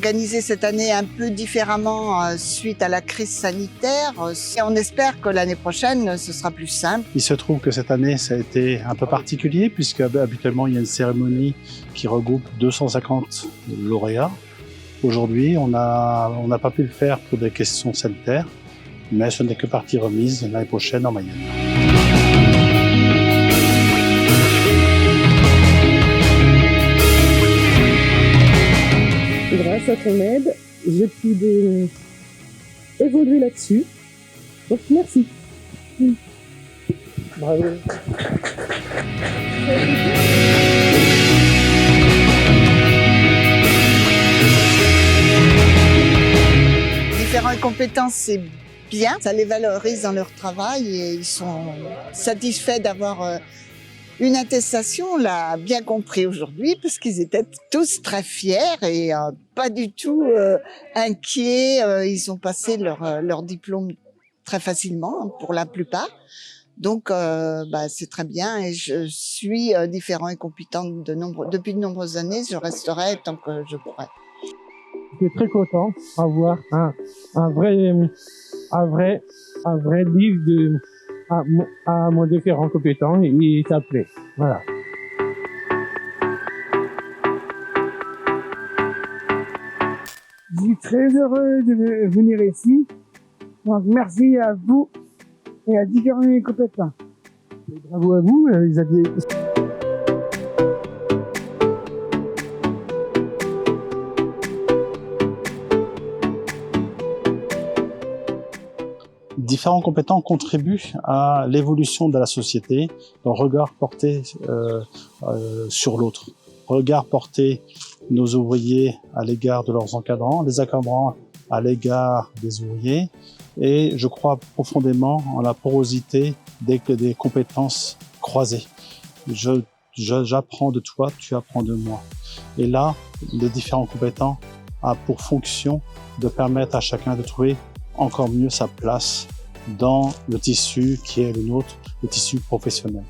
organisé cette année un peu différemment suite à la crise sanitaire. Et on espère que l'année prochaine, ce sera plus simple. Il se trouve que cette année, ça a été un peu particulier puisque habituellement, il y a une cérémonie qui regroupe 250 lauréats. Aujourd'hui, on n'a pas pu le faire pour des questions sanitaires, mais ce n'est que partie remise l'année prochaine en Mayenne. Grâce à ton aide, j'ai pu évoluer là-dessus. Donc merci. Bravo. Différents et compétents, c'est bien. Ça les valorise dans leur travail et ils sont satisfaits d'avoir une attestation. On l'a bien compris aujourd'hui parce qu'ils étaient tous très fiers et pas du tout inquiets. Ils ont passé leur diplôme très facilement pour la plupart. Donc c'est très bien et je suis différent et compétent depuis de nombreuses années. Je resterai tant que je pourrai. Je suis très content d'avoir un vrai livre à mon différent compétent et il s'appelait. Voilà. Je suis très heureux de venir ici. Donc merci à vous et à différents compétents. Et bravo à vous, Xavier. Différents compétents contribuent à l'évolution de la société, le regard porté sur l'autre, regard porté nos ouvriers à l'égard de leurs encadrants, les encadrants à l'égard des ouvriers, et je crois profondément en la porosité des compétences croisées. J'apprends de toi, tu apprends de moi. Et là, les différents compétents ont pour fonction de permettre à chacun de trouver encore mieux sa place dans le tissu qui est le nôtre, le tissu professionnel.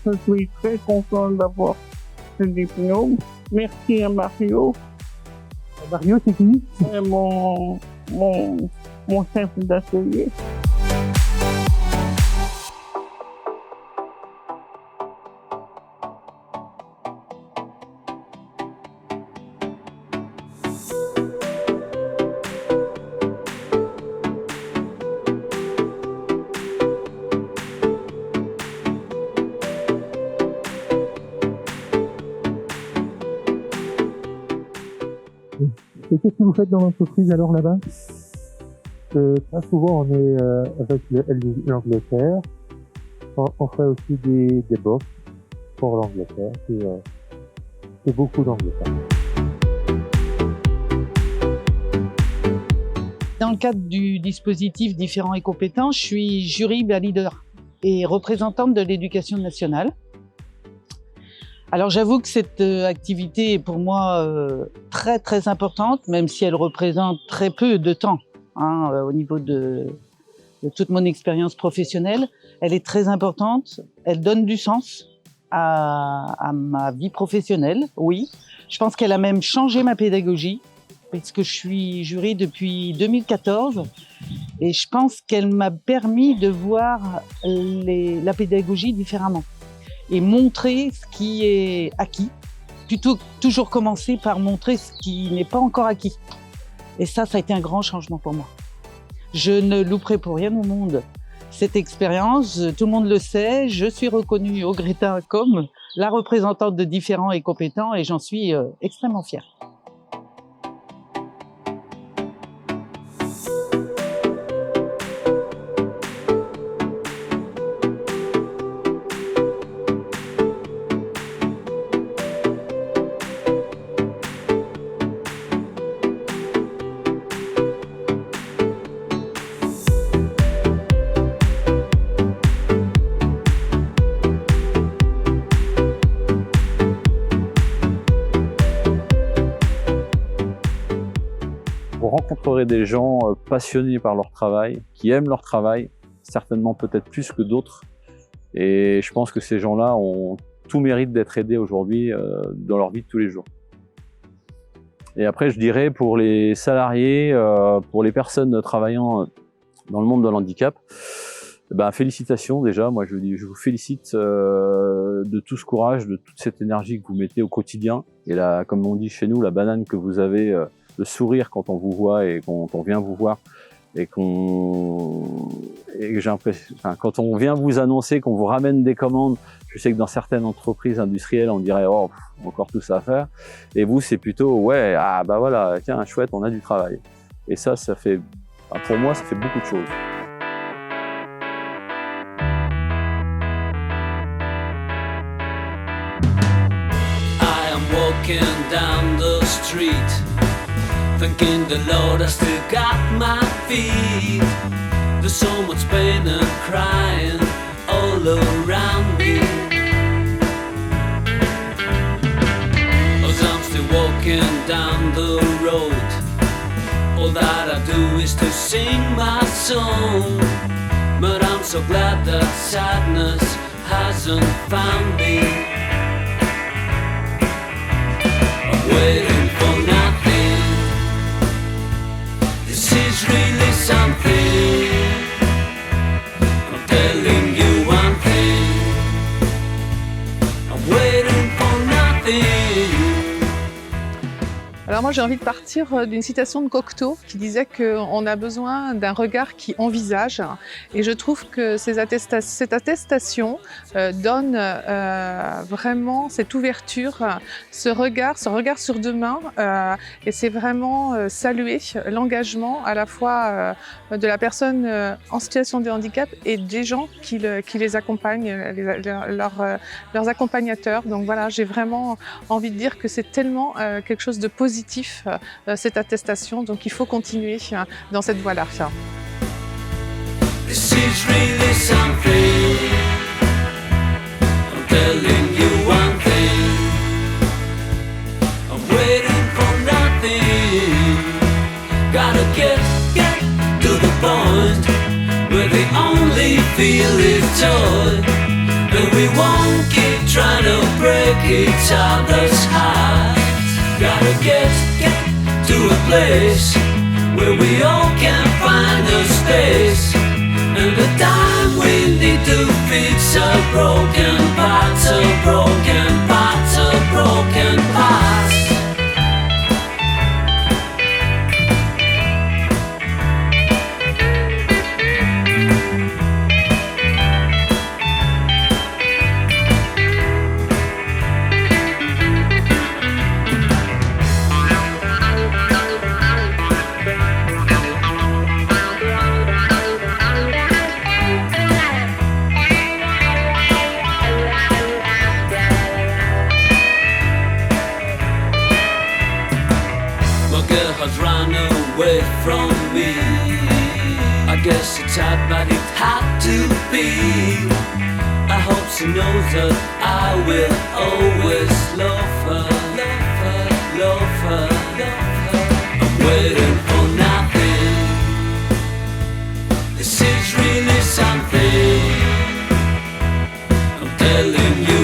Je suis très content d'avoir ce diplôme. Merci à Mario. Mario, c'est qui? C'est mon chef d'atelier. Et qu'est-ce que vous faites dans l'entreprise alors là-bas? Très souvent on est avec l'Angleterre. On fait aussi des box pour l'Angleterre. C'est beaucoup d'Angleterre. Dans le cadre du dispositif Différents et compétents, je suis jury leader et représentante de l'éducation nationale. Alors j'avoue que cette activité est pour moi très très importante, même si elle représente très peu de temps au niveau de toute mon expérience professionnelle. Elle est très importante, elle donne du sens à ma vie professionnelle, oui. Je pense qu'elle a même changé ma pédagogie, puisque je suis jury depuis 2014 et je pense qu'elle m'a permis de voir la pédagogie différemment et montrer ce qui est acquis, plutôt que toujours commencer par montrer ce qui n'est pas encore acquis. Et ça a été un grand changement pour moi. Je ne louperai pour rien au monde cette expérience, tout le monde le sait, je suis reconnue au Greta comme la représentante de Différents et compétents et j'en suis extrêmement fière. rencontrerez des gens passionnés par leur travail, qui aiment leur travail, certainement peut-être plus que d'autres. Et je pense que ces gens-là ont tout mérite d'être aidés aujourd'hui dans leur vie de tous les jours. Et après, je dirais pour les salariés, pour les personnes travaillant dans le monde de l'handicap, félicitations déjà. Moi, je vous félicite de tout ce courage, de toute cette énergie que vous mettez au quotidien. Et là, comme on dit chez nous, la banane que vous avez, le sourire quand on vous voit et quand on vient vous voir. Et j'ai l'impression, quand on vient vous annoncer qu'on vous ramène des commandes, je sais que dans certaines entreprises industrielles, on dirait oh encore tout ça à faire. Et vous, c'est plutôt ouais voilà, tiens chouette, on a du travail. Et ça fait, pour moi, ça fait beaucoup de choses. I am walking down the street. Thanking the Lord I still got my feet. There's so much pain and crying all around me. As I'm still walking down the road, all that I do is to sing my song. But I'm so glad that sadness hasn't found me. I'm waiting for nothing. This is really something. I'm telling you one thing. I'm waiting for nothing. Alors moi j'ai envie de partir d'une citation de Cocteau qui disait qu'on a besoin d'un regard qui envisage, et je trouve que cette attestation donne vraiment cette ouverture, ce regard sur demain, et c'est vraiment saluer l'engagement à la fois de la personne en situation de handicap et des gens qui les accompagnent, leurs accompagnateurs. Donc voilà, j'ai vraiment envie de dire que c'est tellement quelque chose de positif, cette attestation, donc il faut continuer dans cette voie-là. This is really something. I'm telling you one thing. I'm waiting for nothing. Gotta get to the point where the only feel is joy, and we won't keep trying to break each other's hearts. Gotta get to a place where we all can find a space, and the time we need to fix our broken parts, our broken parts, our broken parts. Has run away from me. I guess it's sad, but it had to be. I hope she knows that I will always love her, love her, love her, love her. I'm waiting for nothing. This is really something. I'm telling you